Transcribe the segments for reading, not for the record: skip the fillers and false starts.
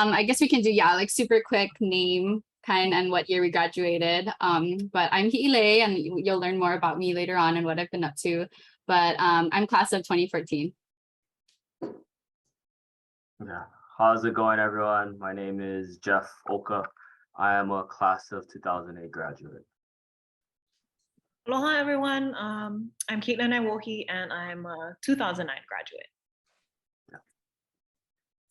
I guess we can do, yeah, like super quick name kind and what year we graduated. But I'm Hiʻilei, and you'll learn more about me later on and what I've been up to. But I'm class of 2014. Yeah. How's it going, everyone? My name is Jeff Oka. I am a class of 2008 graduate. Aloha, everyone. I'm Catelin Aiwohi, and I'm a 2009 graduate.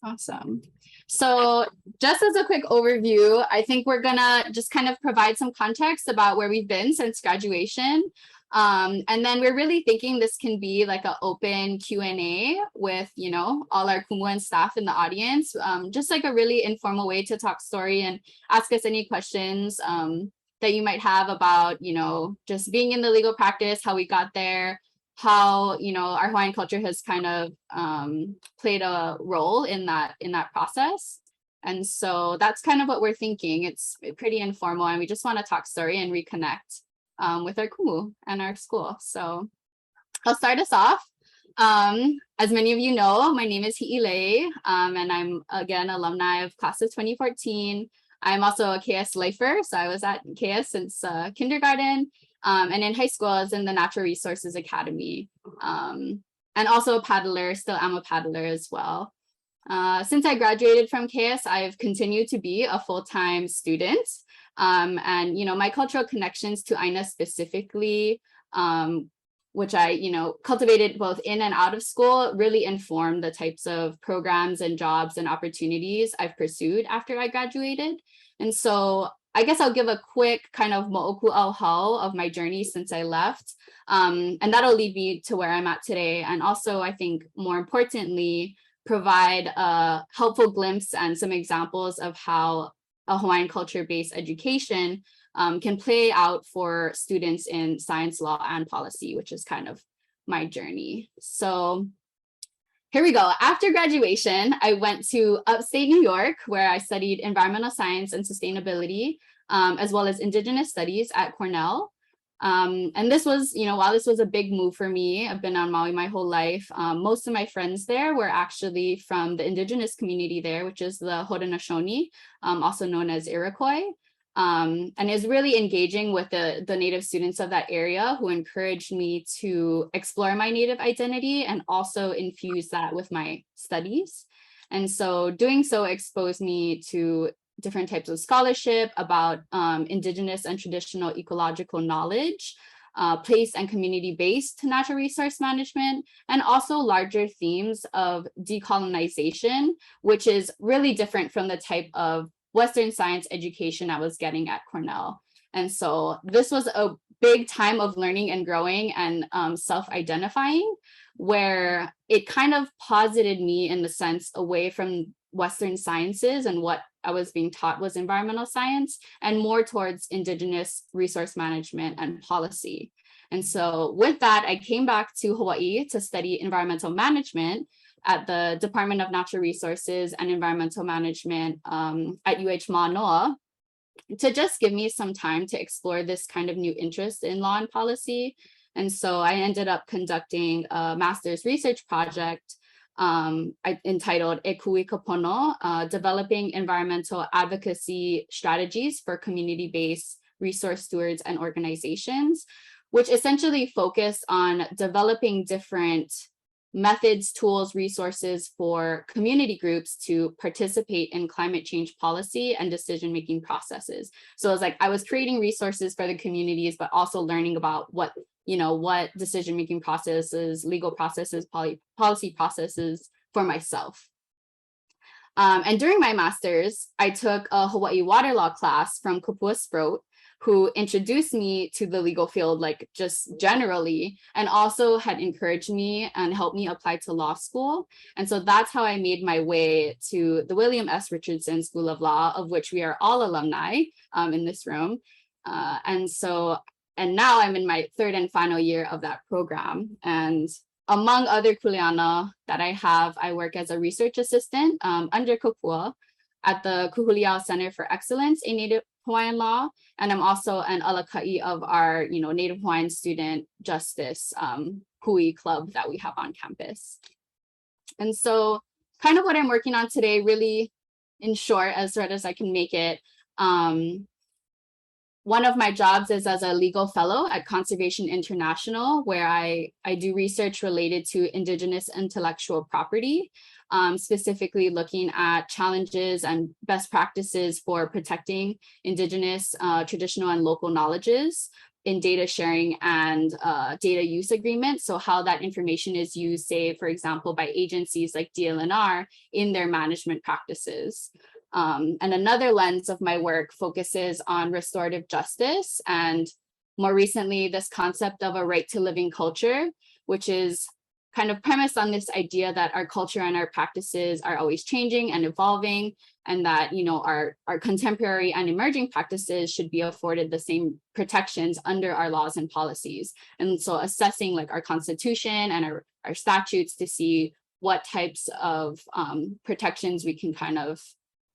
Awesome. So just as a quick overview, I think we're gonna just kind of provide some context about where we've been since graduation. And then we're really thinking this can be like an open Q&A with, all our kumu and staff in the audience, just like a really informal way to talk story and ask us any questions that you might have about, just being in the legal practice, how we got there, how our Hawaiian culture has kind of played a role in that process. And so that's kind of what we're thinking. It's pretty informal, and we just want to talk story and reconnect with our kumu and our school. So I'll start us off. As many of you know, my name is Hiʻilei, and I'm again alumni of class of 2014. I'm also a KS lifer, so I was at KS since kindergarten. And in high school, I was in the Natural Resources Academy, and also a paddler. Still am a paddler as well. Since I graduated from KS, I've continued to be a full-time student. And my cultural connections to Aina specifically, which I cultivated both in and out of school, really informed the types of programs and jobs and opportunities I've pursued after I graduated. And so I guess I'll give a quick kind of mo'oku au hau of my journey since I left. And that'll lead me to where I'm at today. And also, I think more importantly, provide a helpful glimpse and some examples of how a Hawaiian culture-based education can play out for students in science, law, and policy, which is kind of my journey. So here we go. After graduation, I went to upstate New York, where I studied environmental science and sustainability, as well as indigenous studies at Cornell. And this was, while this was a big move for me, I've been on Maui my whole life. Most of my friends there were actually from the indigenous community there, which is the Haudenosaunee, also known as Iroquois. And is really engaging with the Native students of that area, who encouraged me to explore my Native identity and also infuse that with my studies. And so doing so exposed me to different types of scholarship about indigenous and traditional ecological knowledge, place and community-based natural resource management, and also larger themes of decolonization, which is really different from the type of Western science education I was getting at Cornell. And so this was a big time of learning and growing and self-identifying, where it kind of posited me in the sense away from Western sciences and what I was being taught was environmental science, and more towards indigenous resource management and policy. And so with that, I came back to Hawaii to study environmental management at the Department of Natural Resources and Environmental Management at UH Manoa, to just give me some time to explore this kind of new interest in law and policy. And so I ended up conducting a master's research project entitled E Kui Kapono, Developing Environmental Advocacy Strategies for Community-Based Resource Stewards and Organizations, which essentially focused on developing different methods, tools, resources for community groups to participate in climate change policy and decision-making processes. So it was like I was creating resources for the communities, but also learning about what decision-making processes, legal processes, policy processes for myself. And during my master's, I took a Hawaii water law class from Kapua Sproat, who introduced me to the legal field, like just generally, and also had encouraged me and helped me apply to law school. And so that's how I made my way to the William S. Richardson School of Law, of which we are all alumni in this room. And now I'm in my third and final year of that program. And among other kuleana that I have, I work as a research assistant under Kapua at the Kuhuliao Center for Excellence in Native Hawaiian Law. And I'm also an alaka'i of our, Native Hawaiian Student Justice Hui Club that we have on campus. And so kind of what I'm working on today really in short as I can make it. One of my jobs is as a legal fellow at Conservation International, where I do research related to Indigenous intellectual property, specifically looking at challenges and best practices for protecting Indigenous, traditional and local knowledges in data sharing and data use agreements. So how that information is used, say, for example, by agencies like DLNR in their management practices. And another lens of my work focuses on restorative justice, and more recently, this concept of a right to living culture, which is kind of premised on this idea that our culture and our practices are always changing and evolving, and that, you know, our contemporary and emerging practices should be afforded the same protections under our laws and policies. And so assessing like our constitution and our statutes to see what types of protections we can kind of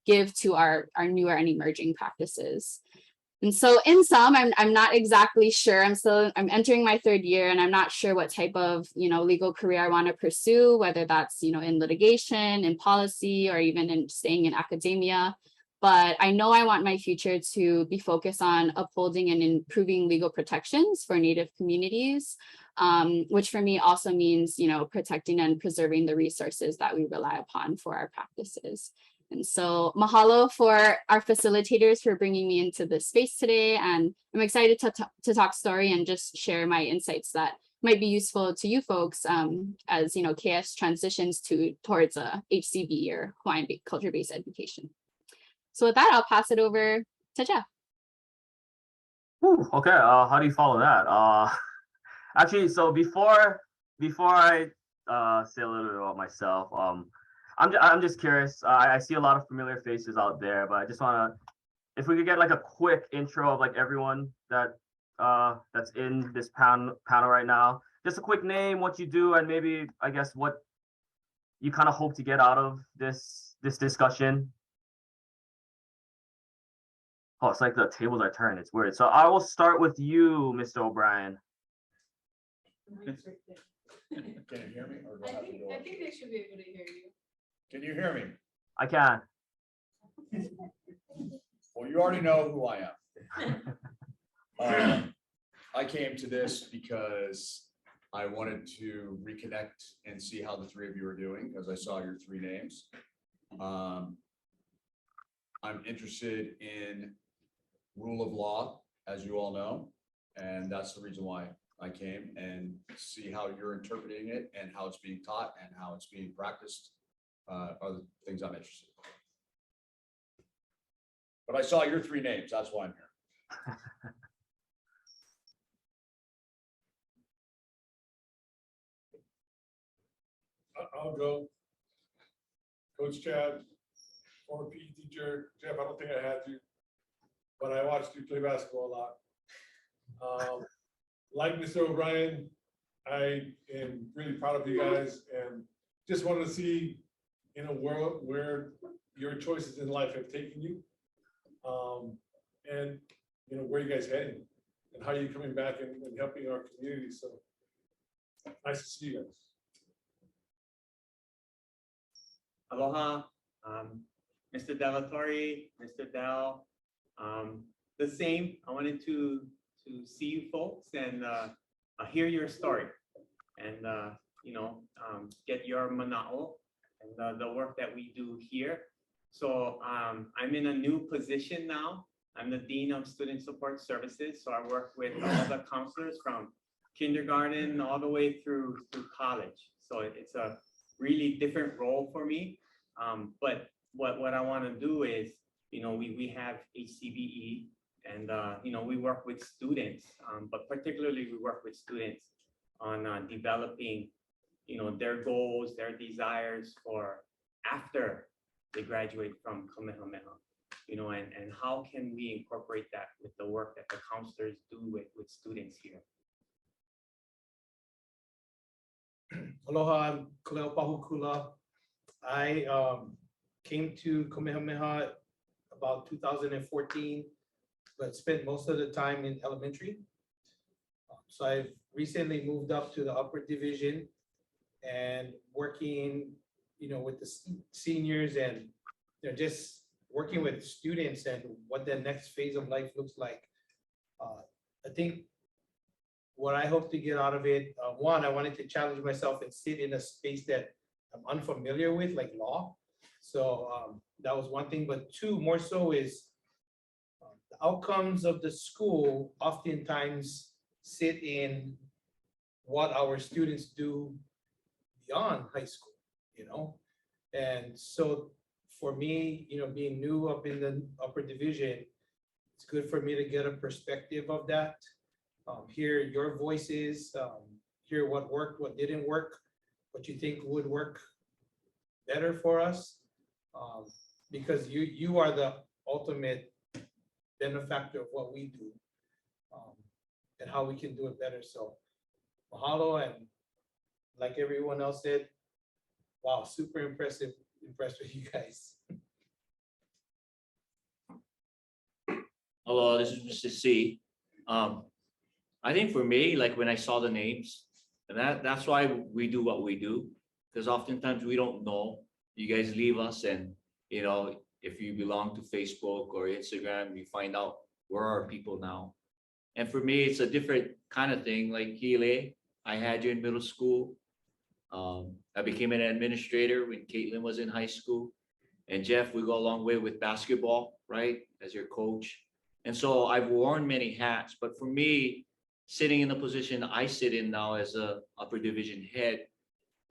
give to our newer and emerging practices. And so in sum, I'm not exactly sure. I'm entering my third year, and I'm not sure what type of, you know, legal career I want to pursue, whether that's, you know, in litigation, in policy, or even in staying in academia. But I know I want my future to be focused on upholding and improving legal protections for Native communities, which for me also means, you know, protecting and preserving the resources that we rely upon for our practices. And so mahalo for our facilitators for bringing me into this space today. And I'm excited to talk story and just share my insights that might be useful to you folks as, you know, KS transitions towards a HCB or Hawaiian culture-based education. So with that, I'll pass it over to Jeff. Ooh, okay, how do you follow that? Actually, so before I say a little bit about myself, I'm just curious. I see a lot of familiar faces out there, but I just want to, if we could get like a quick intro of like everyone that's in this panel right now. Just a quick name, what you do, and maybe I guess what you kind of hope to get out of this discussion. Oh, it's like the tables are turned. It's weird. So I will start with you, Mr. O'Brien. Can you hear me? Or do I have to go I up? think they should be able to hear you. Can you hear me? I can. Well, you already know who I am. I came to this because I wanted to reconnect and see how the three of you are doing, because I saw your three names. I'm interested in rule of law, as you all know, and that's the reason why I came, and see how you're interpreting it and how it's being taught and how it's being practiced are the things I'm interested in. But I saw your three names, that's why I'm here. I'll go. Coach Chad, former PE teacher. Jeff, I don't think I had you, but I watched you play basketball a lot. Like Mr. O'Brien, I am really proud of you guys, and just wanted to see in a world where your choices in life have taken you, and you know where you guys heading and how you're coming back and helping our community. So nice to see you guys. Aloha, Mr. Delatorre, Mr. Dell. The same. I wanted to see you folks and hear your story, and you know, get your mana'o and the work that we do here. So I'm in a new position now. I'm the Dean of Student Support Services. So I work with all the counselors from kindergarten all the way through college. So it's a really different role for me. But what I want to do is, you know, we have HCBE, and you know, we work with students, but particularly we work with students on developing, you know, their goals, their desires for after they graduate from Kamehameha, you know, and how can we incorporate that with the work that the counselors do with students here. Aloha, I'm Kaleo Pahukula. I came to Kamehameha about 2014, but spent most of the time in elementary. So I've recently moved up to the upper division and working, you know, with the seniors and just working with students and what the next phase of life looks like. I think what I hope to get out of it, one, I wanted to challenge myself and sit in a space that I'm unfamiliar with, like law. So that was one thing, but two, more so is the outcomes of the school oftentimes sit in what our students do beyond high school, And so for me, being new up in the upper division, it's good for me to get a perspective of that, hear your voices, hear what worked, what didn't work, what you think would work better for us, because you are the ultimate benefactor of what we do, and how we can do it better. So mahalo, and like everyone else said, wow, super impressed with you guys. Hello, this is Mr. C. I think for me, like when I saw the names, and that's why we do what we do, because oftentimes we don't know. You guys leave us, and if you belong to Facebook or Instagram, you find out where are people now. And for me, it's a different kind of thing. Like Hiʻilei, I had you in middle school. I became an administrator when Catelin was in high school. And Jeff, we go a long way with basketball, right? As your coach. And so I've worn many hats, but for me, sitting in the position I sit in now as a upper division head,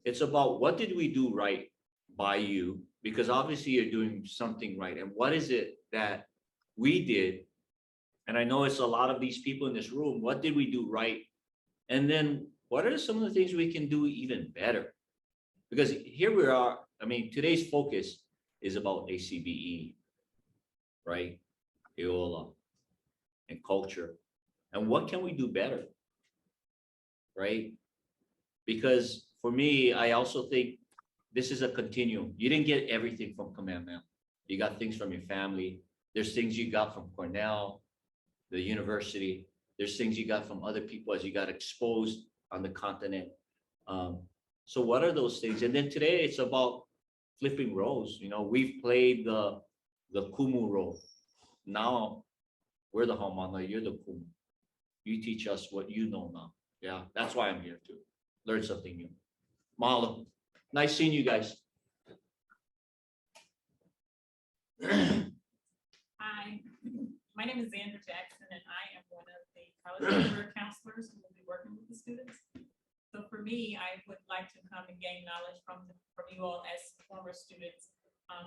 it's about what did we do right by you? Because obviously you're doing something right. And what is it that we did? And I know it's a lot of these people in this room. What did we do right? And then what are some of the things we can do even better? Because here we are. I mean, today's focus is about ACBE, right? Iola and culture. And what can we do better, right? Because for me, I also think this is a continuum. You didn't get everything from Kamehameha. You got things from your family. There's things you got from Cornell, the university. There's things you got from other people as you got exposed on the continent. So what are those things? And then today it's about flipping roles. We've played the kumu role. Now we're the haumana, you're the kumu. You teach us what you know now. Yeah, that's why I'm here to learn something new. Mahalo. Nice seeing you guys. Hi, my name is Xander Jackson, and I am one of the college career counselors who will be working with the students. So for me, I would like to come and gain knowledge from you all as former students,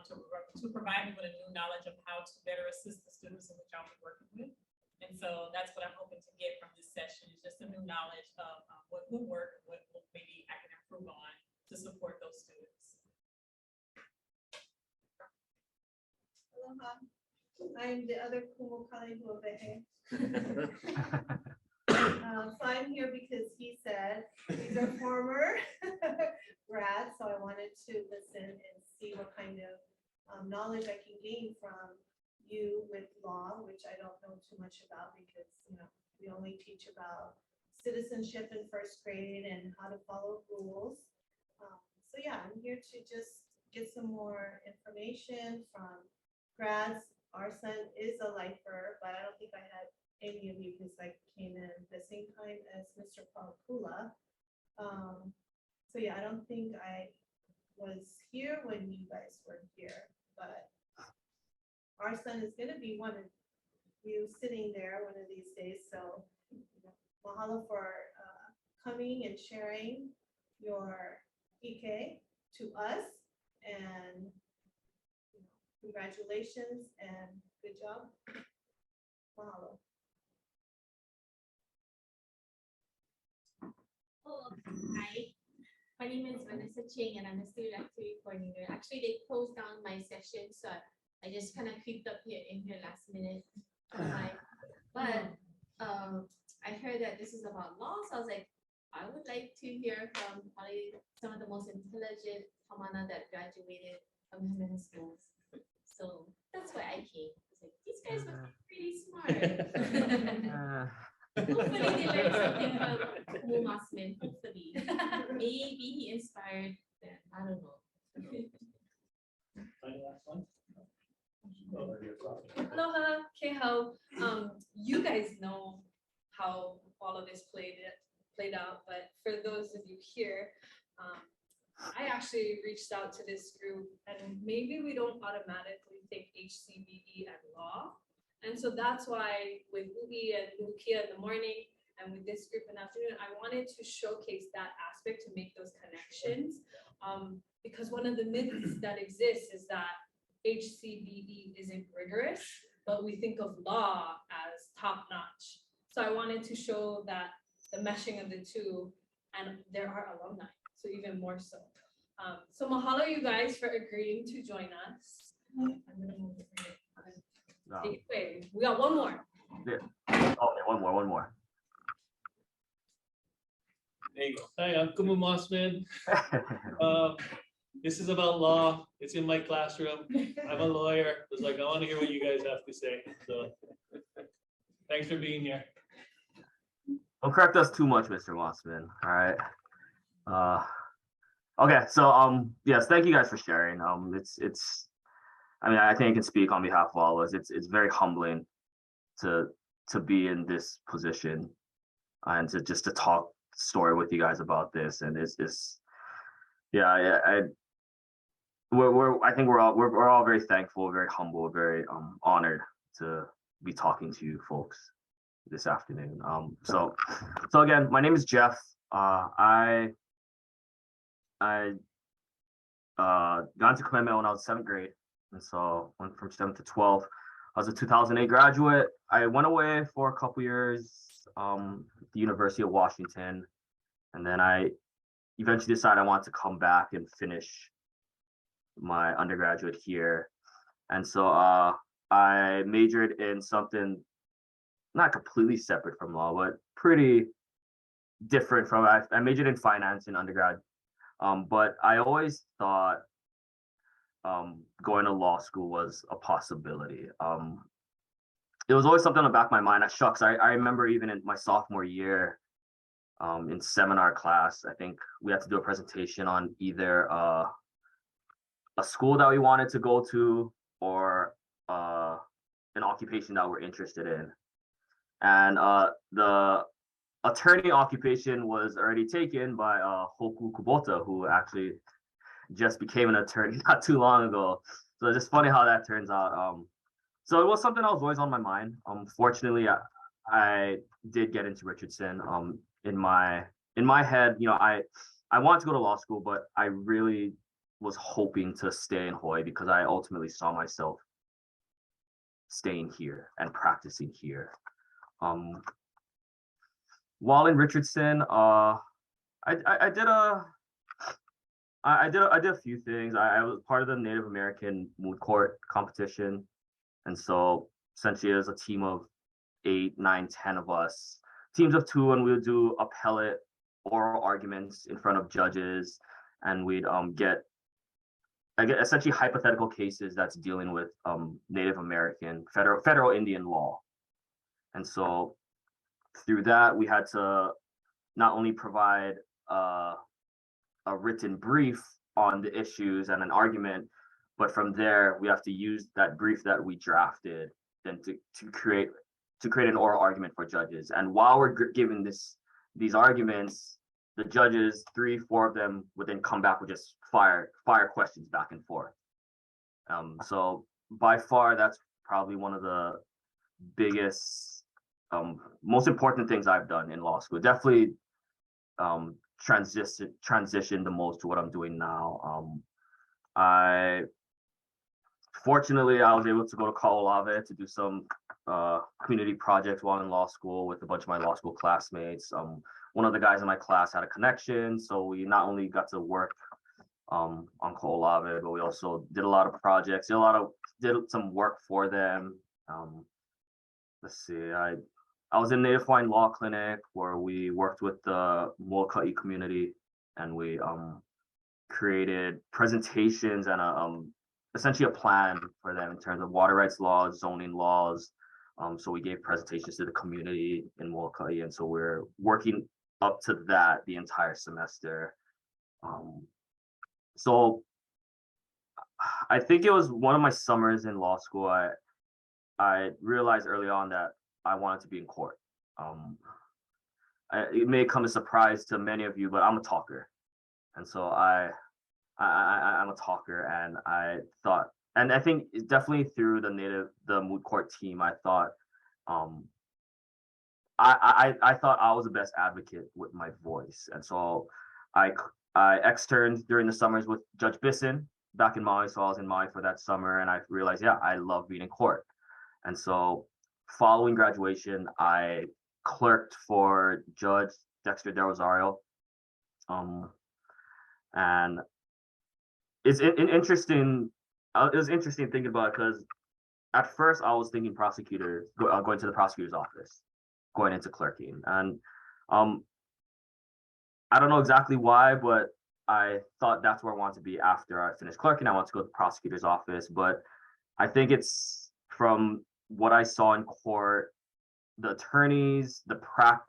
to provide me with a new knowledge of how to better assist the students in which I'll be working with. And so that's what I'm hoping to get from this session, is just a new knowledge of what will work, what maybe I can improve on to support those students. Aloha. I'm the other Kumu Kali Huawehe. So I'm here because he said he's a former grad, so I wanted to listen and see what kind of knowledge I can gain from you with law, which I don't know too much about because we only teach about citizenship in first grade and how to follow rules. So yeah, I'm here to just get some more information from grads. Our son is a lifer, but I don't think I had any of you because I came in the same time as Mr. Paukula. So yeah, I don't think I was here when you guys were here, but our son is going to be one of you sitting there one of these days. So mahalo for coming and sharing your ike to us, and congratulations and good job. Mahalo. Oh, hi. My name is Vanessa Ching, and I'm a student activity coordinator. Actually, they closed down my session, so I just kind of creeped up here last minute. But I heard that this is about law, so I was like, I would like to hear from probably some of the most intelligent hamana that graduated from Kamehameha schools. So that's why I came. I was like, these guys must be pretty smart. Hopefully they learned something from Kumu Masmin. Hopefully. Maybe he inspired them. I don't know. Aloha, Kehau. You guys know how all of this played out, but for those of you here, I actually reached out to this group, and maybe we don't automatically think HCBE and law. And so that's why with Ubi and Lukia in the morning and with this group in the afternoon, I wanted to showcase that aspect to make those connections. Because one of the myths that exists is that HCBE isn't rigorous, but we think of law as top notch. So I wanted to show that the meshing of the two, and there are alumni, so even more so. So mahalo you guys for agreeing to join us. I'm gonna move it for you. Take it away. We got one more. Yeah. Okay, one more. There you go. Hi, I'm Kumu Mossman. This is about law. It's in my classroom. I'm a lawyer. It's like, I want to hear what you guys have to say. So thanks for being here. Don't correct us too much, Mr. Mossman. All right. Okay, so yes, thank you guys for sharing. I mean, I think I can speak on behalf of all of us. It's very humbling to be in this position and to talk story with you guys about this. And it's yeah, I think we're all very thankful, very humble, very honored to be talking to you folks this afternoon. So again, my name is Jeff. I got into Kamehameha when I was 7th grade, and so went from 7th to 12th. I was a 2008 graduate. I went away for a couple years at the University of Washington, and then I eventually decided I wanted to come back and finish my undergraduate here. And so I majored in something not completely separate from law, but pretty different from I majored in finance in undergrad. But I always thought going to law school was a possibility. It was always something in the back of my mind. Shucks, I remember even in my sophomore year in seminar class, I think we had to do a presentation on either a school that we wanted to go to or an occupation that we're interested in. And the attorney occupation was already taken by Hoku Kubota, who actually just became an attorney not too long ago. So it's just funny how that turns out. So it was something that was always on my mind. Fortunately, I did get into Richardson. In my head, you know, I wanted to go to law school, but I really was hoping to stay in Hawaii because I ultimately saw myself staying here and practicing here. While in Richardson, I did a few things. I was part of the Native American moot court competition, and so essentially it was a team of 8, 9, 10 of us, teams of 2, and we would do appellate oral arguments in front of judges, and we'd get essentially hypothetical cases that's dealing with Native American federal Indian law. And so through that, we had to not only provide a written brief on the issues and an argument, but from there we have to use that brief that we drafted then to create an oral argument for judges. And while we're giving these arguments, the judges, 3, 4 of them would then come back with just fire questions back and forth. So by far, that's probably one of the biggest, most important things I've done in law school. Definitely transitioned the most to what I'm doing now. Fortunately, I was able to go to Kaolave to do some community projects while in law school with a bunch of my law school classmates. One of the guys in my class had a connection, so we not only got to work on Kaolave, but we also did a lot of projects, did some work for them. Let's see, I was in Native Hawaiian Law Clinic where we worked with the Molokai community, and we created presentations and essentially a plan for them in terms of water rights laws, zoning laws. So we gave presentations to the community in Molokai, and so we're working up to that the entire semester. So I think it was one of my summers in law school. I realized early on that I wanted to be in court. It may come as a surprise to many of you, but I'm a talker, and so I'm a talker, and I thought, and I think it's definitely through the moot court team, I thought, I thought I was the best advocate with my voice, and so I externed during the summers with Judge Bisson back in Maui, so I was in Maui for that summer, and I realized, yeah, I love being in court, and so following graduation, I clerked for Judge Dexter Del Rosario, and it's interesting. It was interesting thinking about it because at first I was thinking prosecutor, going to the prosecutor's office, going into clerking, and I don't know exactly why, but I thought that's where I wanted to be after I finished clerking. I want to go to the prosecutor's office, but I think it's from what I saw in court, the attorneys, the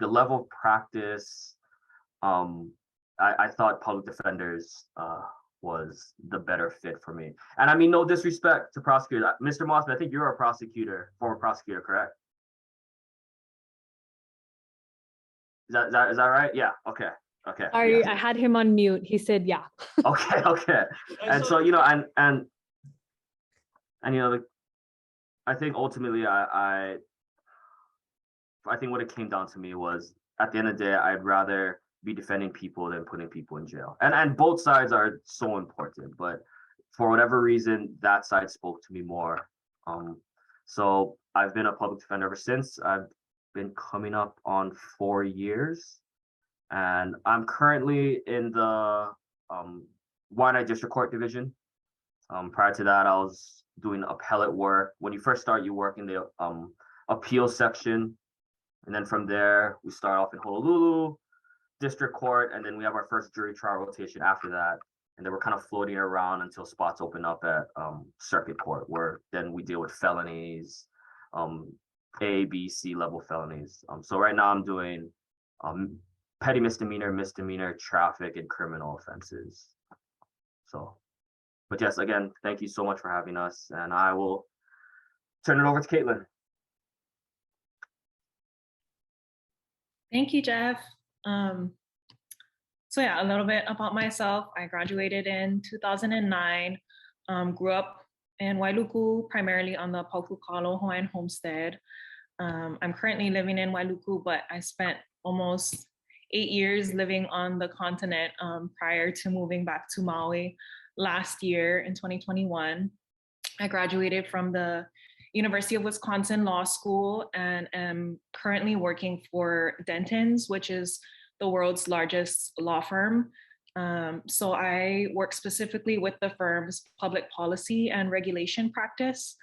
level of practice. I thought public defenders was the better fit for me. And I mean, no disrespect to prosecutors. Mr. Mossman, I think you're a prosecutor, former prosecutor, correct? Is that right? Yeah. Okay. Sorry, Yeah. I had him on mute. He said, yeah. Okay. And so, and I think ultimately I think what it came down to me was, at the end of the day, I'd rather be defending people than putting people in jail. And both sides are so important, but for whatever reason, that side spoke to me more. So I've been a public defender ever since. I've been coming up on 4 years, and I'm currently in the Waianae District Court Division. Prior to that, I was doing appellate work. When you first start, you work in the appeal section, and then from there, we start off in Honolulu District Court, and then we have our first jury trial rotation after that. And then we're kind of floating around until spots open up at Circuit Court, where then we deal with felonies, A, B, C level felonies. So right now I'm doing petty misdemeanor, traffic, and criminal offenses. So, but yes, again, thank you so much for having us, and I will turn it over to Catelin. Thank you, Jeff. So yeah, a little bit about myself. I graduated in 2009, grew up in Wailuku, primarily on the Paukukalo Hawaiian homestead. I'm currently living in Wailuku, but I spent almost 8 years living on the continent prior to moving back to Maui last year in 2021. I graduated from the University of Wisconsin Law School and am currently working for Dentons, which is the world's largest law firm. So I work specifically with the firm's public policy and regulation practice,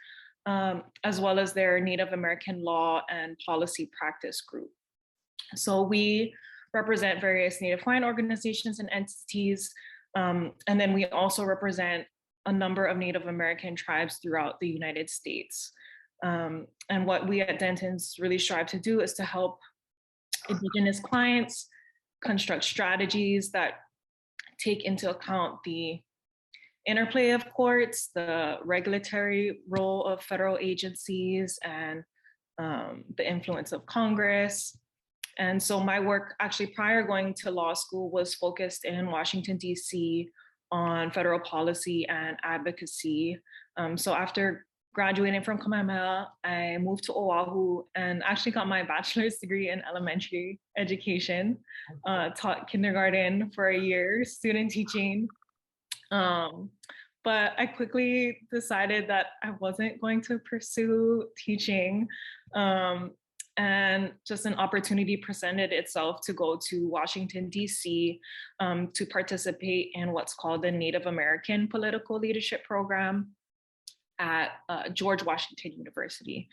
as well as their Native American law and policy practice group. So we represent various Native Hawaiian organizations and entities, and then we also represent a number of Native American tribes throughout the United States. And what we at Dentons really strive to do is to help Indigenous clients construct strategies that take into account the interplay of courts, the regulatory role of federal agencies, and the influence of Congress. And so my work actually prior going to law school was focused in Washington, DC on federal policy and advocacy. So after graduating from Kamehameha, I moved to Oahu and actually got my bachelor's degree in elementary education, taught kindergarten for a year, student teaching. But I quickly decided that I wasn't going to pursue teaching. And just an opportunity presented itself to go to Washington, DC, to participate in what's called the Native American Political Leadership Program at George Washington University.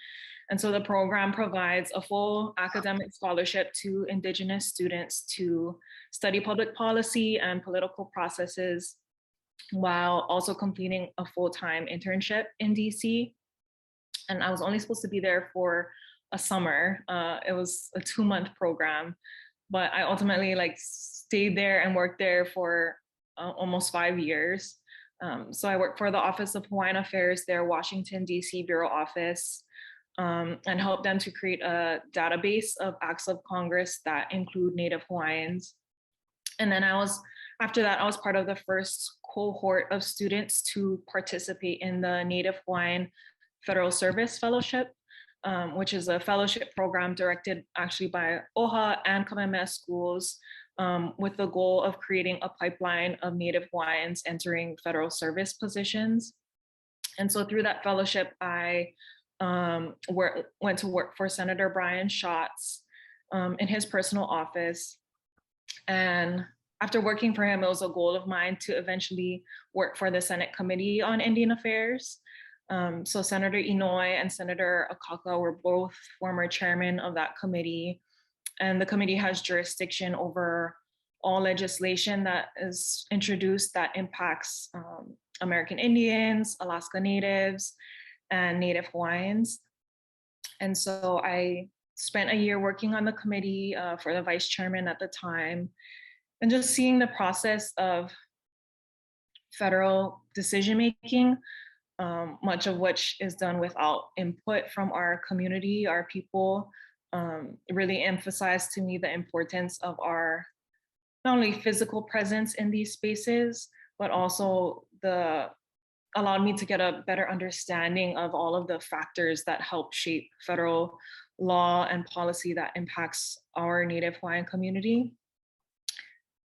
And so the program provides a full academic scholarship to Indigenous students to study public policy and political processes while also completing a full-time internship in DC. And I was only supposed to be there for a summer. It was a 2-month program, but I ultimately stayed there and worked there for almost 5 years. So I worked for the Office of Hawaiian Affairs, their Washington, DC bureau office. and help them to create a database of acts of Congress that include Native Hawaiians. And then after that, I was part of the first cohort of students to participate in the Native Hawaiian Federal Service Fellowship, which is a fellowship program directed actually by OHA and Kamehameha schools, with the goal of creating a pipeline of Native Hawaiians entering federal service positions. And so through that fellowship, I went to work for Senator Brian Schatz in his personal office. And after working for him, it was a goal of mine to eventually work for the Senate Committee on Indian Affairs. So Senator Inouye and Senator Akaka were both former chairmen of that committee. And the committee has jurisdiction over all legislation that is introduced that impacts American Indians, Alaska Natives, and Native Hawaiians. And so I spent a year working on the committee for the vice chairman at the time, and just seeing the process of federal decision-making, much of which is done without input from our community, our people, really emphasized to me the importance of our not only physical presence in these spaces, but also allowed me to get a better understanding of all of the factors that help shape federal law and policy that impacts our Native Hawaiian community.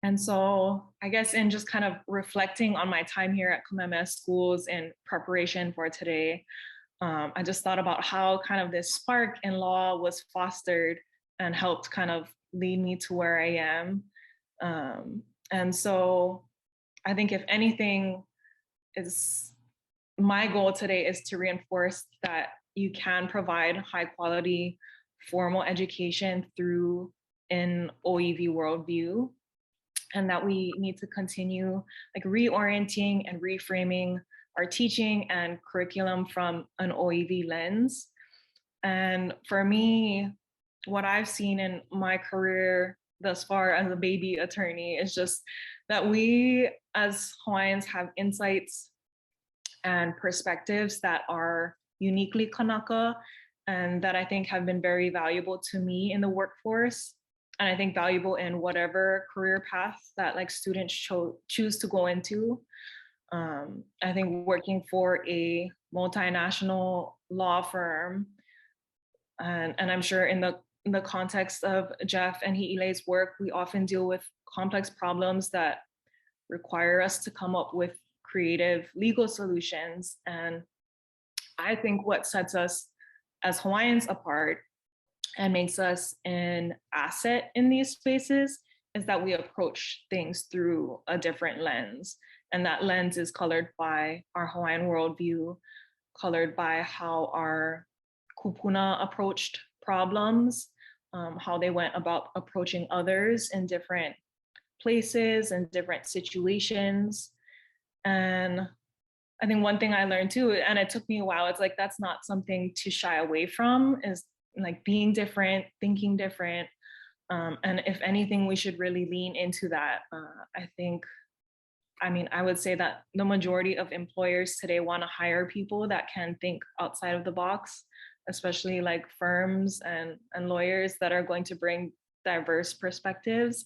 And so I guess in just kind of reflecting on my time here at Kamehameha Schools in preparation for today, I just thought about how kind of this spark in law was fostered and helped kind of lead me to where I am. And so I think if anything, my goal today is to reinforce that you can provide high quality formal education through an OEV worldview, and that we need to continue like reorienting and reframing our teaching and curriculum from an OEV lens. And for me, what I've seen in my career thus far as a baby attorney is just that we as Hawaiians have insights and perspectives that are uniquely Kanaka, and that I think have been very valuable to me in the workforce. And I think valuable in whatever career path that like students choose to go into. I think working for a multinational law firm, and I'm sure in the context of Jeff and Hiʻilei's work, we often deal with complex problems that require us to come up with creative legal solutions. And I think what sets us as Hawaiians apart and makes us an asset in these spaces is that we approach things through a different lens. And that lens is colored by our Hawaiian worldview, colored by how our kupuna approached problems, how they went about approaching others in different places and different situations. And I think one thing I learned too, and it took me a while, it's like, that's not something to shy away from, is like being different, thinking different. And if anything, we should really lean into that. I would say that the majority of employers today want to hire people that can think outside of the box, especially like firms and lawyers that are going to bring diverse perspectives.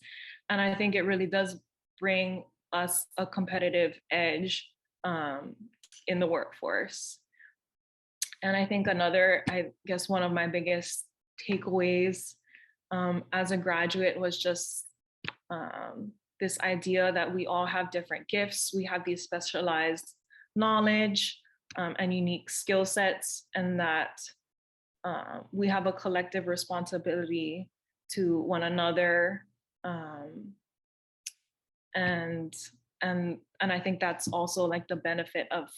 And I think it really does bring us a competitive edge in the workforce. And I think one of my biggest takeaways as a graduate was just this idea that we all have different gifts. We have these specialized knowledge and unique skill sets, and that we have a collective responsibility to one another. And I think that's also like the benefit of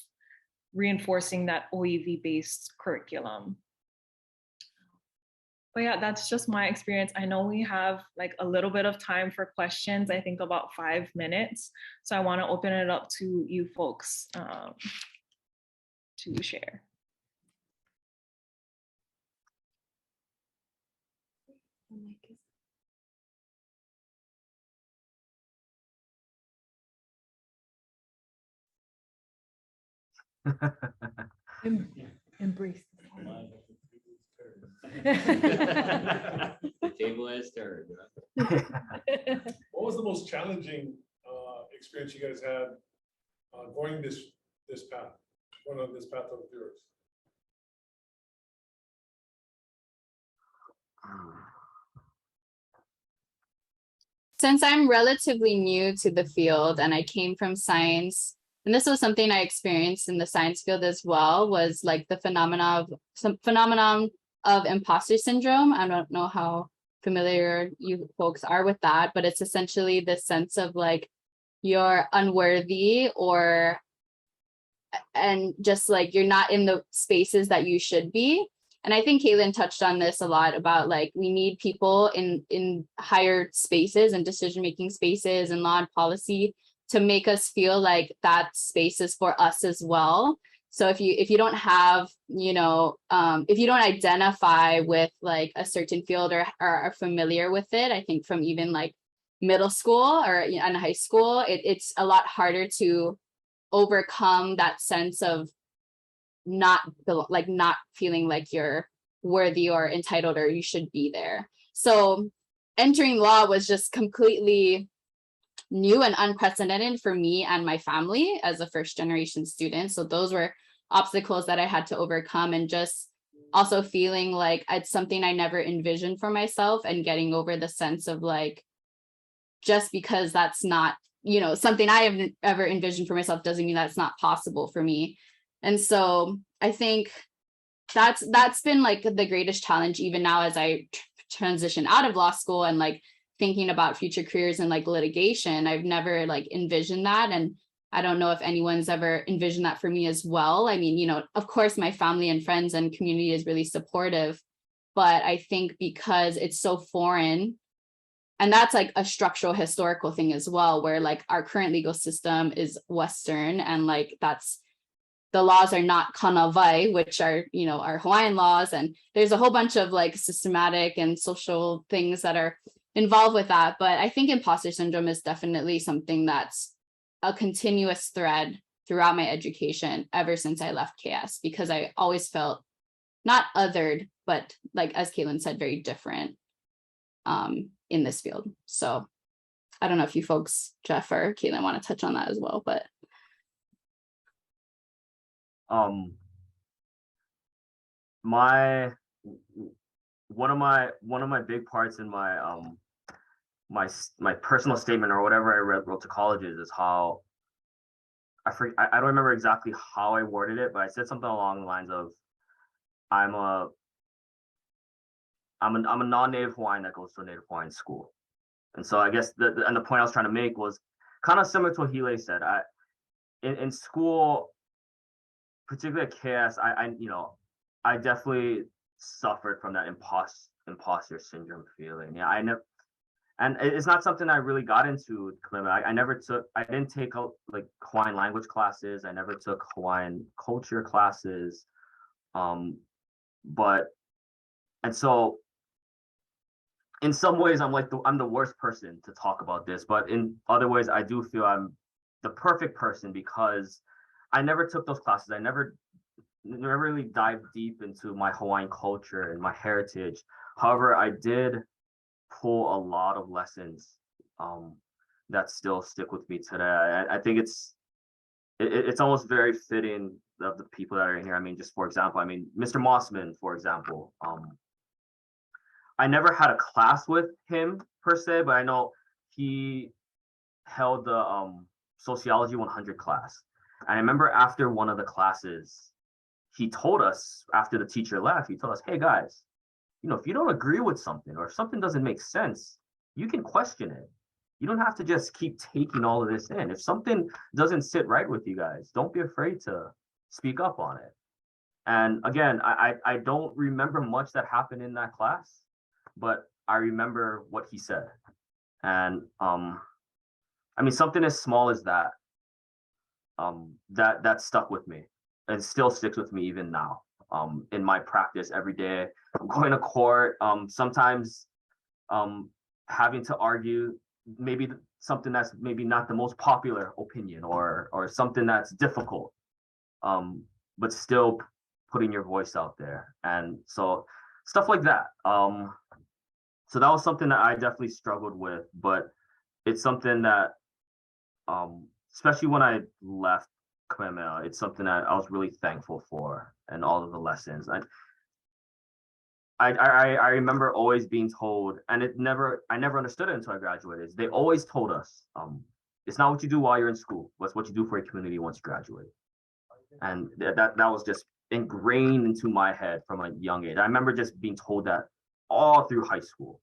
reinforcing that OEV-based curriculum. But yeah, that's just my experience. I know we have like a little bit of time for questions, I think about 5 minutes. So I want to open it up to you folks to share. Embrace. The table has turned. What was the most challenging experience you guys had going this path, going on this path of yours? Since I'm relatively new to the field and I came from science, and this was something I experienced in the science field as well, was like the phenomenon of imposter syndrome. I don't know how familiar you folks are with that, but it's essentially this sense of like you're unworthy and just like you're not in the spaces that you should be. And I think Catelin touched on this a lot about like we need people in higher spaces and decision-making spaces and law and policy to make us feel like that space is for us as well. So if you don't have, if you don't identify with like a certain field or are familiar with it, I think from even like middle school or in high school, it's a lot harder to overcome that sense of not feeling like you're worthy or entitled or you should be there. So entering law was just completely new and unprecedented for me and my family as a first generation student. So those were obstacles that I had to overcome, and just also feeling like it's something I never envisioned for myself, and getting over the sense of like, just because that's not, something I have ever envisioned for myself doesn't mean that's not possible for me. And so I think that's been like the greatest challenge, even now as I transition out of law school and like thinking about future careers and like litigation. I've never like envisioned that. And I don't know if anyone's ever envisioned that for me as well. I mean, of course, my family and friends and community is really supportive, but I think because it's so foreign, and that's like a structural historical thing as well, where like our current legal system is Western, and like the laws are not kanawai, which are, our Hawaiian laws. And there's a whole bunch of like systematic and social things that are involved with that. But I think imposter syndrome is definitely something that's a continuous thread throughout my education ever since I left KS, because I always felt not othered, but like, as Catelin said, very different in this field. So I don't know if you folks, Jeff or Catelin, want to touch on that as well, but. One of my big parts in my my personal statement or whatever I wrote to colleges is how I don't remember exactly how I worded it, but I said something along the lines of I'm a non-native Hawaiian that goes to a native Hawaiian school. And so I guess the point I was trying to make was kind of similar to what Hiʻilei said. In school, particularly at KS, I definitely suffered from that imposter syndrome feeling. Yeah, and it's not something I really got into. I didn't take like Hawaiian language classes. I never took Hawaiian culture classes. And so in some ways I'm the worst person to talk about this, but in other ways I do feel I'm the perfect person, because I never took those classes. I never really dived deep into my Hawaiian culture and my heritage. However, I did pull a lot of lessons that still stick with me today. I think it's almost very fitting of the people that are in here. I mean, just for example, Mr. Mossman, for example, I never had a class with him per se, but I know he held the Sociology 100 class. And I remember after one of the classes, he told us, after the teacher left, he told us, hey guys, if you don't agree with something or if something doesn't make sense, you can question it. You don't have to just keep taking all of this in. If something doesn't sit right with you guys, don't be afraid to speak up on it. And again, I don't remember much that happened in that class, but I remember what he said. And something as small as that, that stuck with me and still sticks with me even now. In my practice every day, I'm going to court, sometimes having to argue maybe something that's maybe not the most popular opinion or something that's difficult, but still putting your voice out there. And so stuff like that. So that was something that I definitely struggled with, but it's something that, especially when I left Kamehameha, it's something that I was really thankful for, and all of the lessons. I remember always being told, and I never understood it until I graduated. They always told us, it's not what you do while you're in school, but it's what you do for your community once you graduate. And that was just ingrained into my head from a young age. I remember just being told that all through high school.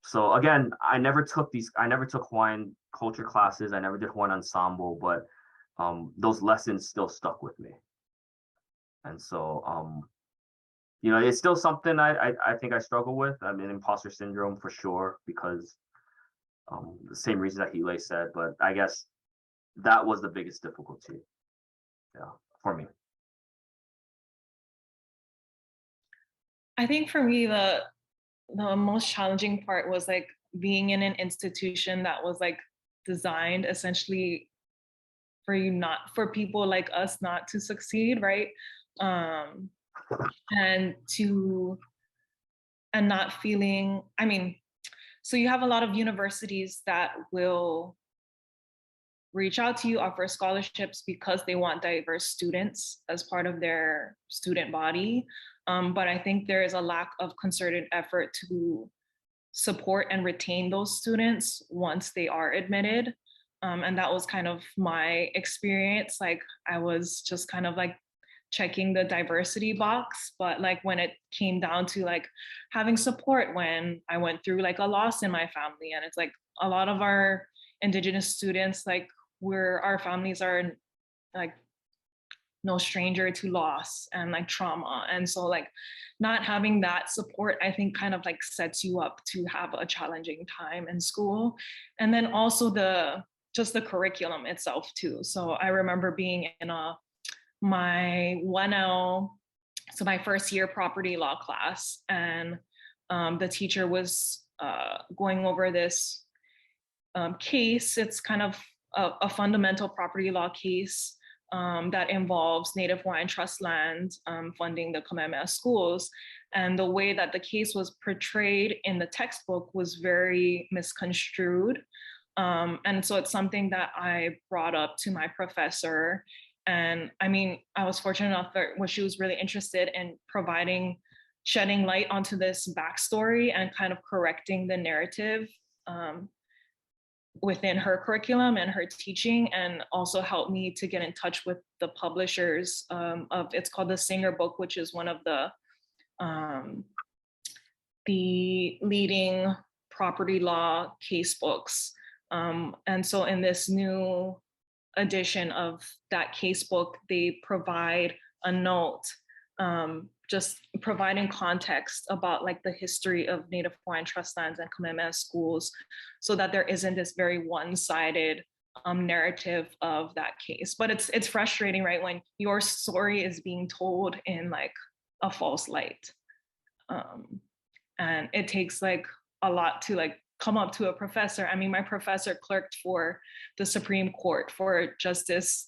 So again, I never took Hawaiian culture classes. I never did Hawaiian ensemble, but those lessons still stuck with me. And so, you know, it's still something I think I struggle with. I mean, imposter syndrome for sure, because the same reason that Hiʻilei said, but I guess that was the biggest difficulty, yeah, for me. I think for me, the most challenging part was like being in an institution that was like designed essentially for people like us not to succeed, right? And not feeling, I mean, so you have a lot of universities that will reach out to you, offer scholarships because they want diverse students as part of their student body. But I think there is a lack of concerted effort to support and retain those students once they are admitted. And that was kind of my experience. Like I was just kind of like checking the diversity box, but like when it came down to like having support when I went through like a loss in my family, and it's like a lot of our Indigenous students, like our families are like no stranger to loss and like trauma. And so like not having that support, I think kind of like sets you up to have a challenging time in school. And then also just the curriculum itself too. So I remember being in my 1L, so my first year property law class, and the teacher was going over this case. It's kind of a fundamental property law case that involves Native Hawaiian trust land funding the Kamehameha schools. And the way that the case was portrayed in the textbook was very misconstrued. And so it's something that I brought up to my professor. And I mean, I was fortunate enough that she was really interested in shedding light onto this backstory and kind of correcting the narrative within her curriculum and her teaching, and also helped me to get in touch with the publishers it's called the Singer Book, which is one of the leading property law case books. And so in this new edition of that case book, they provide a note just providing context about like the history of Native Hawaiian trust lands and Kamehameha schools, so that there isn't this very one-sided narrative of that case. But it's frustrating, right, when your story is being told in like a false light. And it takes like a lot to like come up to a professor. I mean, my professor clerked for the Supreme Court for Justice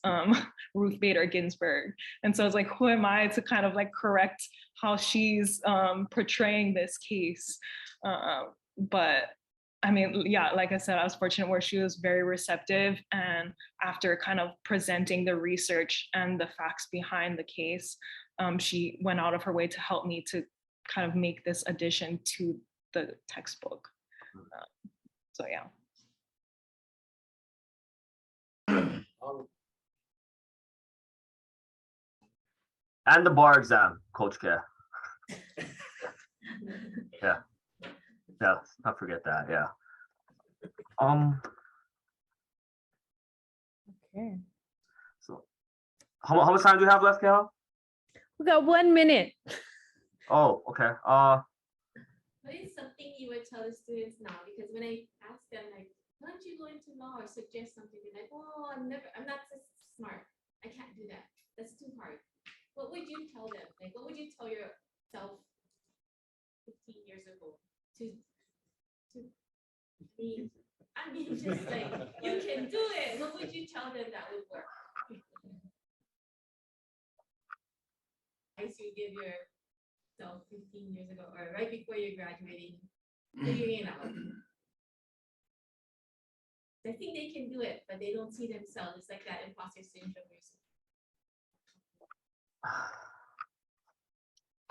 Ruth Bader Ginsburg. And so it's like, who am I to kind of like correct how she's portraying this case? But I mean, yeah, like I said, I was fortunate where she was very receptive. And after kind of presenting the research and the facts behind the case, she went out of her way to help me to kind of make this addition to the textbook. So yeah. And the bar exam, Coach K. Yeah, let's not forget that. Yeah. Okay. So, how much time do you have left, Kel? We got 1 minute. Oh, okay. What is something you would tell the students now? Because when I ask them, like, why don't you go into law or suggest something, they're like, oh, I'm not so smart. I can't do that. That's too hard. What would you tell them? Like, what would you tell yourself 15 years ago to be, I mean, just like, you can do it. What would you tell them that would work? Advice you give yourself 15 years ago or right before you're graduating, figuring it out. I think they can do it, but they don't see themselves. It's like that imposter syndrome.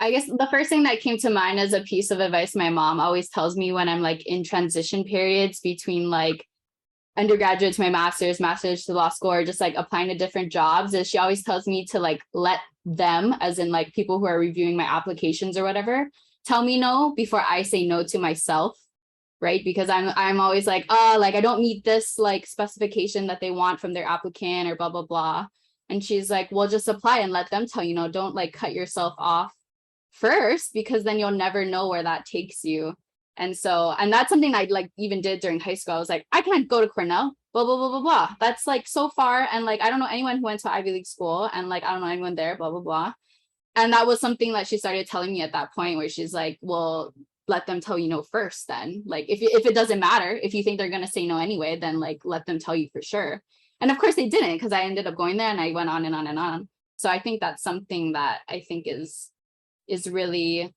I guess the first thing that came to mind as a piece of advice my mom always tells me when I'm like in transition periods between like undergraduate to my master's to law school, or just like applying to different jobs, is she always tells me to like let them, as in like people who are reviewing my applications or whatever, tell me no before I say no to myself, right? Because I'm always like, oh, like I don't meet this like specification that they want from their applicant or blah, blah, blah. And she's like, well, just apply and let them tell you, no, don't like cut yourself off first, because then you'll never know where that takes you. And so, and that's something I like even did during high school. I was like, I can't go to Cornell, blah, blah, blah, blah, blah. That's like so far. And like, I don't know anyone who went to Ivy League school, and like, I don't know anyone there, blah, blah, blah. And that was something that she started telling me at that point, where she's like, well, let them tell you no first then. Like, if it doesn't matter, if you think they're going to say no anyway, then like, let them tell you for sure. And of course they didn't, because I ended up going there and I went on and on and on. So I think that's something that I think is really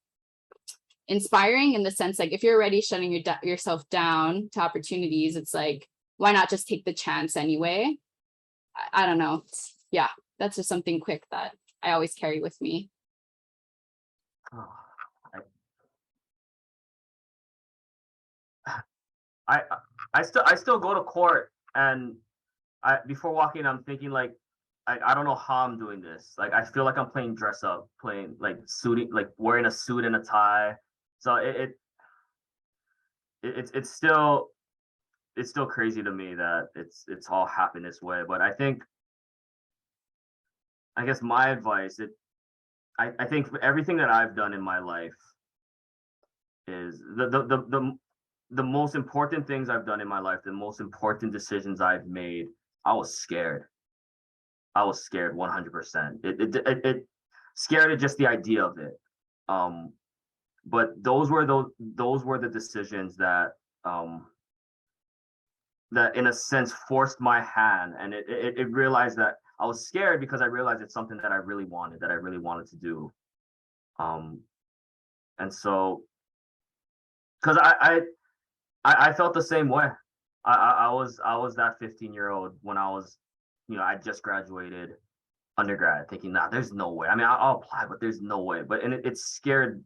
inspiring, in the sense, like, if you're already shutting yourself down to opportunities, it's like, why not just take the chance anyway? I don't know. Yeah, that's just something quick that I always carry with me. I still go to court, and before walking, I'm thinking like, I don't know how I'm doing this. Like, I feel like I'm playing dress up, playing like suiting, like wearing a suit and a tie. So it's still crazy to me that it's all happened this way. But I guess my advice, I think for everything that I've done in my life is the most important things I've done in my life, the most important decisions I've made, I was scared. I was scared 100%. It scared at just the idea of it. But those were the decisions that that in a sense forced my hand, and it realized that I was scared because I realized it's something that I really wanted to do. And so, because I felt the same way. I was that 15-year-old when I was, I just graduated undergrad, thinking, nah, there's no way. I mean, I'll apply, but there's no way. But it scared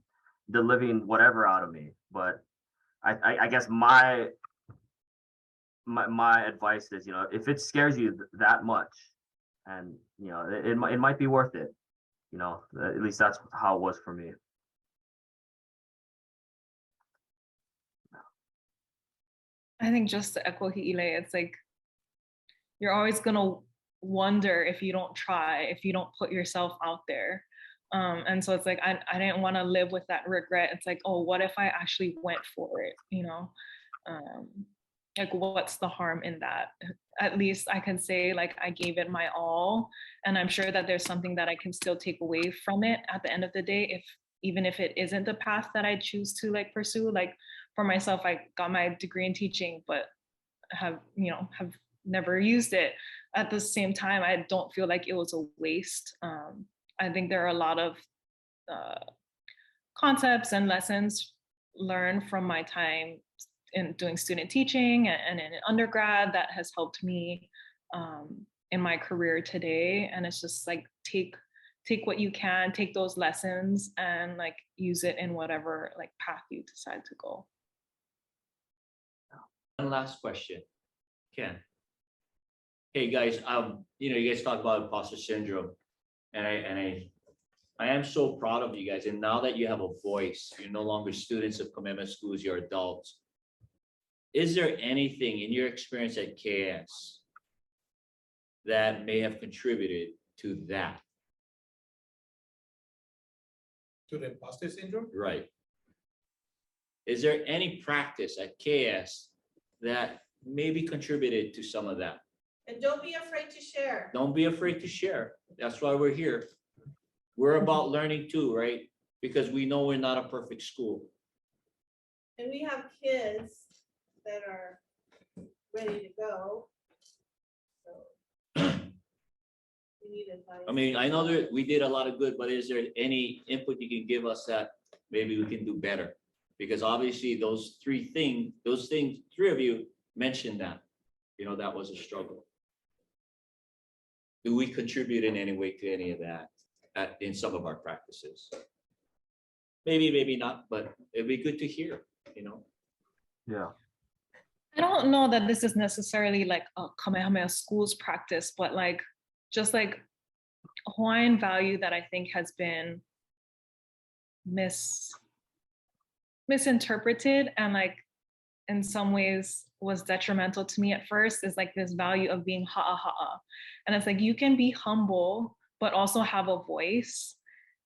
the living whatever out of me. But I guess my advice is, if it scares you that much, and it might be worth it. At least that's how it was for me. I think just to echo Hiʻilei, it's like, you're always gonna wonder if you don't try, if you don't put yourself out there. And so it's like, I didn't want to live with that regret. It's like, oh, what if I actually went for it? Like, what's the harm in that? At least I can say, like, I gave it my all, and I'm sure that there's something that I can still take away from it at the end of the day, even if it isn't the path that I choose to like pursue. Like, for myself, I got my degree in teaching, but have never used it. At the same time, I don't feel like it was a waste. I think there are a lot of concepts and lessons learned from my time in doing student teaching and in undergrad that has helped me in my career today. And it's just like, take what you can, take those lessons and like use it in whatever like path you decide to go. One last question, Ken. Hey guys, you guys talk about imposter syndrome, and I am so proud of you guys. And now that you have a voice, you're no longer students of commitment schools, you're adults. Is there anything in your experience at KS that may have contributed to that? To the imposter syndrome? Right. Is there any practice at KS that maybe contributed to some of that? And don't be afraid to share. Don't be afraid to share. That's why we're here. We're about learning too, right? Because we know we're not a perfect school. And we have kids that are ready to go. So we need advice. I mean, I know that we did a lot of good, but is there any input you can give us that maybe we can do better. Because obviously those three of you mentioned that, that was a struggle. Do we contribute in any way to any of that in some of our practices? Maybe, maybe not, but it'd be good to hear, Yeah. I don't know that this is necessarily like a Kamehameha Schools practice, but like just like Hawaiian value that I think has been misinterpreted and like in some ways was detrimental to me at first is like this value of being ha'a. And it's like you can be humble, but also have a voice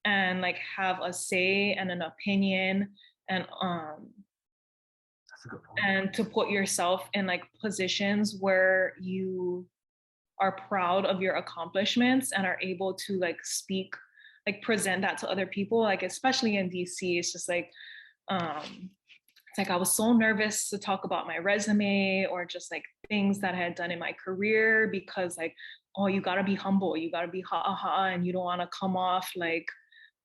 and like have a say and an opinion and That's a good point. and to put yourself in like positions where you are proud of your accomplishments and are able to like speak, like present that to other people, like especially in DC. It's just like it's like I was so nervous to talk about my resume or just like things that I had done in my career because like, oh, you gotta be humble, you gotta be ha'a, and you don't want to come off like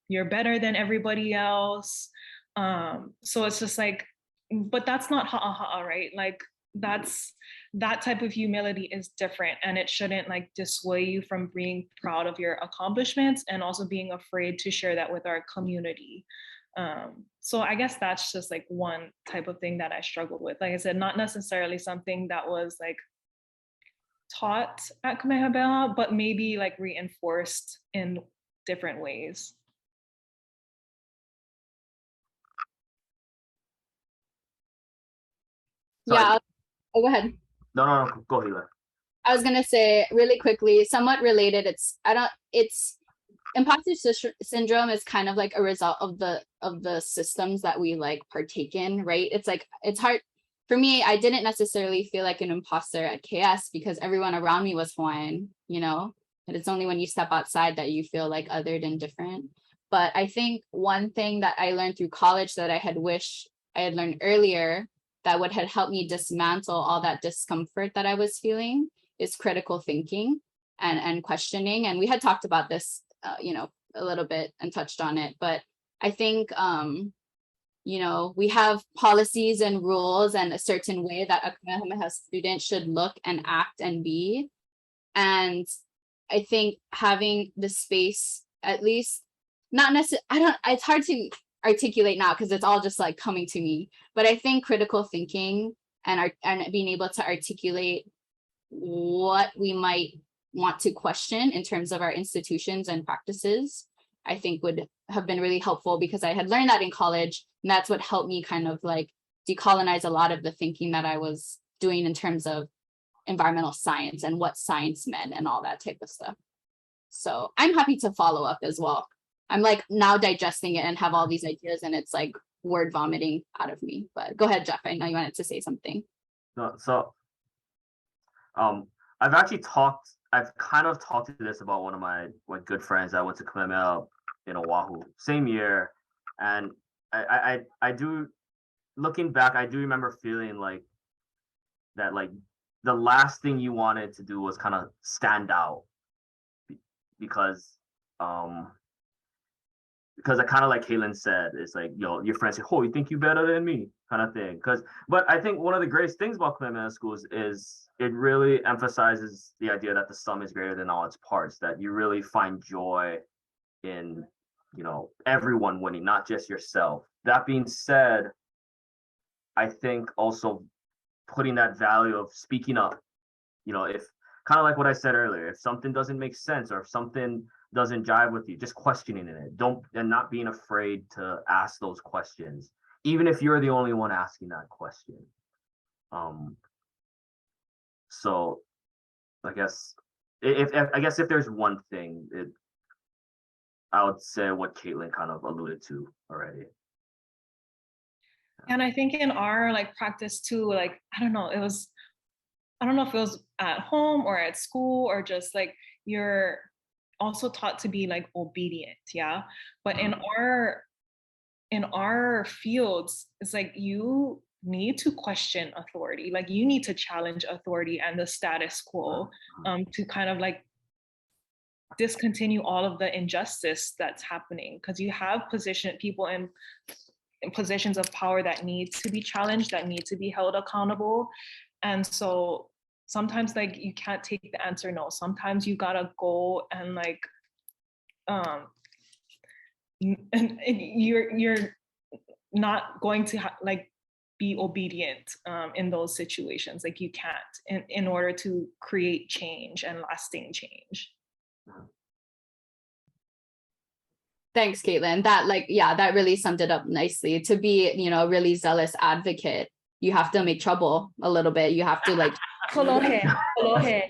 you're better than everybody else. So it's just like, but that's not ha'a, right? Like that type of humility is different, and it shouldn't like dissuade you from being proud of your accomplishments and also being afraid to share that with our community. So I guess that's just like one type of thing that I struggled with. Like I said, not necessarily something that was like taught at Kamehameha, but maybe like reinforced in different ways. Yeah. Oh, go ahead. No, go Hiʻilei. I was gonna say really quickly, somewhat related. It's imposter syndrome is kind of like a result of the systems that we like partake in, right? It's like it's hard for me. I didn't necessarily feel like an imposter at KS because everyone around me was Hawaiian, and it's only when you step outside that you feel like othered and different. But I think one thing that I learned through college that I had wished I had learned earlier that would have helped me dismantle all that discomfort that I was feeling is critical thinking and questioning. And we had talked about this, a little bit and touched on it, but I think, we have policies and rules and a certain way that a Kamehameha student should look and act and be. And I think having the space, at least, not necessarily, it's hard to articulate now because it's all just like coming to me, but I think critical thinking and being able to articulate what we might want to question in terms of our institutions and practices, I think would have been really helpful because I had learned that in college, and that's what helped me kind of like decolonize a lot of the thinking that I was doing in terms of environmental science and what science meant and all that type of stuff. So I'm happy to follow up as well. I'm like now digesting it and have all these ideas and it's like word vomiting out of me. But go ahead, Jeff. I know you wanted to say something. So I've kind of talked to this about one of my good friends that went to Kamehameha in Oahu, same year. And I do, looking back, I do remember feeling like that, like the last thing you wanted to do was kind of stand out because I kind of like Catelin said, it's like, your friends say, oh, you think you better than me kind of thing. But I think one of the greatest things about Kamehameha schools is it really emphasizes the idea that the sum is greater than all its parts, that you really find joy in, everyone winning, not just yourself. That being said, I think also putting that value of speaking up, if kind of like what I said earlier, if something doesn't make sense or if something doesn't jive with you, just questioning it. And not being afraid to ask those questions, even if you're the only one asking that question. So I guess if there's one thing, I would say what Catelin kind of alluded to already. And I think in our like practice too, like, I don't know if it was at home or at school or just like you're also taught to be like obedient, yeah. But in our fields, it's like you need to question authority, like you need to challenge authority and the status quo to kind of like discontinue all of the injustice that's happening, because you have people in positions of power that need to be challenged, that need to be held accountable. And so sometimes like you can't take the answer no. Sometimes you gotta go and like and you're not going to like be obedient in those situations. Like you can't in order to create change and lasting change. Thanks, Caitlin. That that really summed it up nicely. To be, a really zealous advocate, you have to make trouble a little bit. You have to like Kolohe.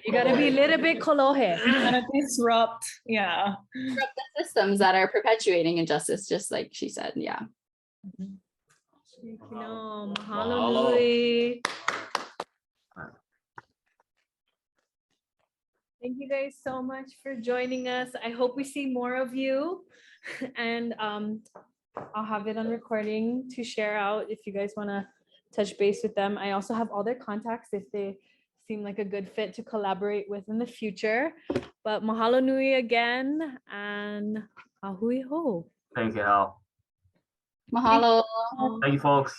You gotta be a little bit kolohe. Kind of disrupt, disrupt the systems that are perpetuating injustice, just like she said. Yeah. Mahalo Mahalo. nui. Thank you guys so much for joining us. I hope we see more of you. And I'll have it on recording to share out if you guys want to touch base with them. I also have all their contacts if they seem like a good fit to collaborate with in the future. But mahalo nui again, and ahui ho. Thank you, Hal. Mahalo. Thank you, folks.